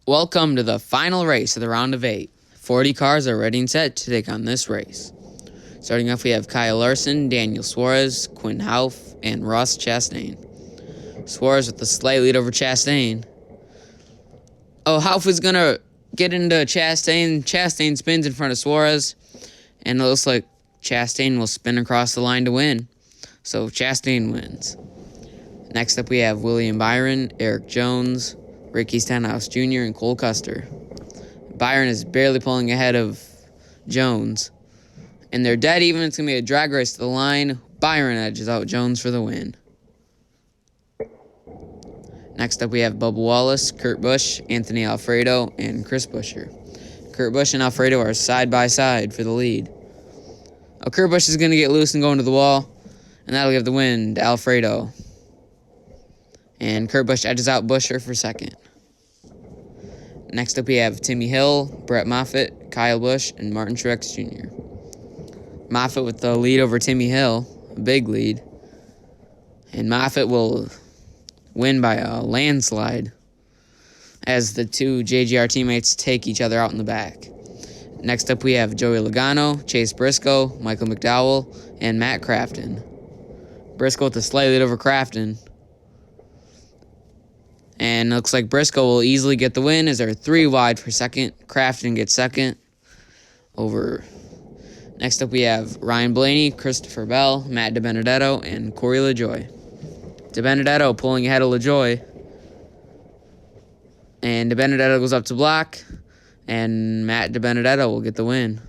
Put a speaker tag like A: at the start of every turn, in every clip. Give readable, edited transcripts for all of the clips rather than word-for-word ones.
A: Welcome to the final race of the round of 8. 40 cars are ready and set to take on this race. Starting off, we have Kyle Larson, Daniel Suarez, Quinn Houff, and Ross Chastain. Suarez with a slight lead over Chastain. Houff is going to get into Chastain. Chastain spins in front of Suarez, and it looks like Chastain will spin across the line to win. So Chastain wins. Next up, we have William Byron, Eric Jones, Ricky Stenhouse Jr., and Cole Custer. Byron is barely pulling ahead of Jones. And they're dead even. It's going to be a drag race to the line. Byron edges out Jones for the win. Next up, we have Bubba Wallace, Kurt Busch, Anthony Alfredo, and Chris Buescher. Kurt Busch and Alfredo are side by side for the lead. Kurt Busch is going to get loose and go into the wall, and that'll give the win to Alfredo. And Kurt Busch edges out Buescher for second. Next up, we have Timmy Hill, Brett Moffitt, Kyle Busch, and Martin Truex Jr. Moffitt with the lead over Timmy Hill, a big lead. And Moffitt will win by a landslide as the two JGR teammates take each other out in the back. Next up, we have Joey Logano, Chase Briscoe, Michael McDowell, and Matt Crafton. Briscoe with a slight lead over Crafton. And it looks like Briscoe will easily get the win as they're 3 wide for second. Crafton gets second over. Next up, we have Ryan Blaney, Christopher Bell, Matt DiBenedetto, and Corey LaJoie. DiBenedetto pulling ahead of LaJoie. And DiBenedetto goes up to block, and Matt DiBenedetto will get the win.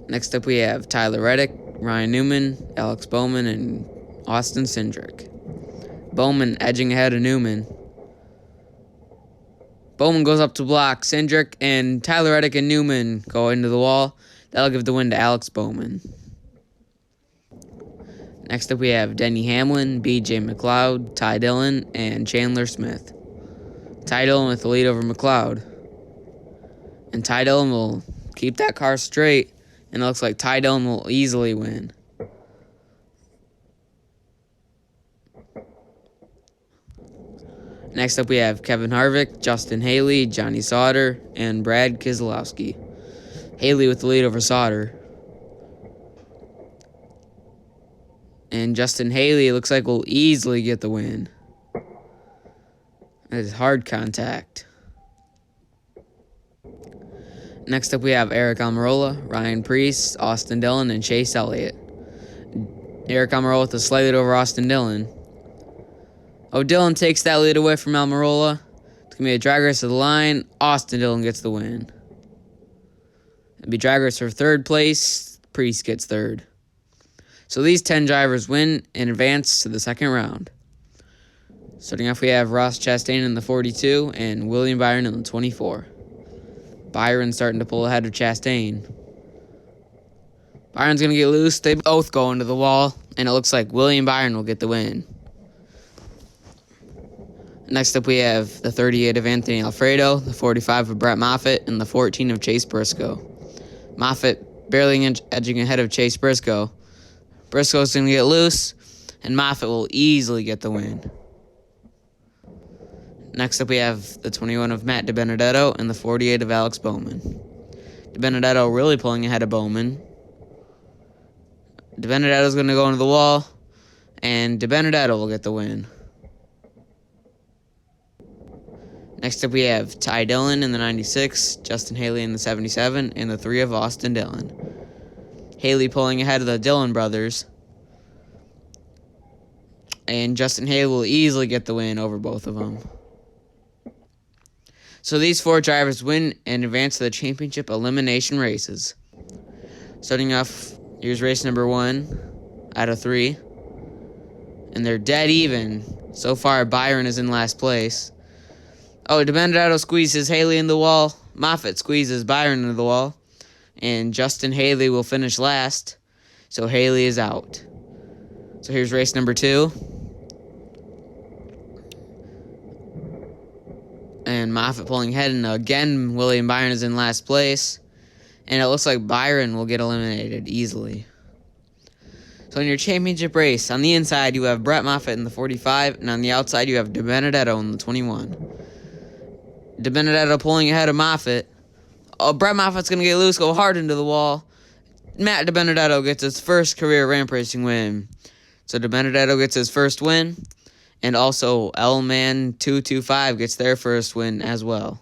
A: Next up, we have Tyler Reddick, Ryan Newman, Alex Bowman, and Austin Cindric. Bowman edging ahead of Newman. Bowman goes up to block Cindric, and Tyler Reddick and Newman go into the wall. That'll give the win to Alex Bowman. Next up, we have Denny Hamlin, B.J. McLeod, Ty Dillon, and Chandler Smith. Ty Dillon with the lead over McLeod. And Ty Dillon will keep that car straight, and it looks like Ty Dillon will easily win. Next up, we have Kevin Harvick, Justin Haley, Johnny Sauter, and Brad Keselowski. Haley with the lead over Sauter. And Justin Haley looks like will easily get the win. That is hard contact. Next up, we have Eric Almirola, Ryan Preece, Austin Dillon, and Chase Elliott. Eric Almirola with a slight lead over Austin Dillon. Dillon takes that lead away from Almirola. It's going to be a drag race to the line. Austin Dillon gets the win. It'll be drag race for third place. Preece gets third. So these 10 drivers win and advance to the second round. Starting off, we have Ross Chastain in the 42 and William Byron in the 24. Byron starting to pull ahead of Chastain. Byron's going to get loose. They both go into the wall, and it looks like William Byron will get the win. Next up, we have the 38 of Anthony Alfredo, the 45 of Brett Moffitt, and the 14 of Chase Briscoe. Moffitt barely edging ahead of Chase Briscoe. Briscoe's going to get loose, and Moffitt will easily get the win. Next up, we have the 21 of Matt DiBenedetto and the 48 of Alex Bowman. DiBenedetto really pulling ahead of Bowman. DiBenedetto's going to go into the wall, and DiBenedetto will get the win. Next up, we have Ty Dillon in the 96, Justin Haley in the 77, and the 3 of Austin Dillon. Haley pulling ahead of the Dillon brothers. And Justin Haley will easily get the win over both of them. So these 4 drivers win and advance to the championship elimination races. Starting off, here's race number 1 out of 3. And they're dead even. So far, Byron is in last place. DiBenedetto squeezes Haley in the wall. Moffitt squeezes Byron into the wall. And Justin Haley will finish last. So Haley is out. So here's race number 2. And Moffitt pulling ahead. And again, William Byron is in last place. And it looks like Byron will get eliminated easily. So in your championship race, on the inside you have Brett Moffitt in the 45, and on the outside you have DiBenedetto in the 21. DiBenedetto pulling ahead of Moffitt. Oh, Brett Moffitt's going to get loose, go hard into the wall. Matt DiBenedetto gets his first career ramp racing win. So DiBenedetto gets his first win, and also L-Man 225 gets their first win as well.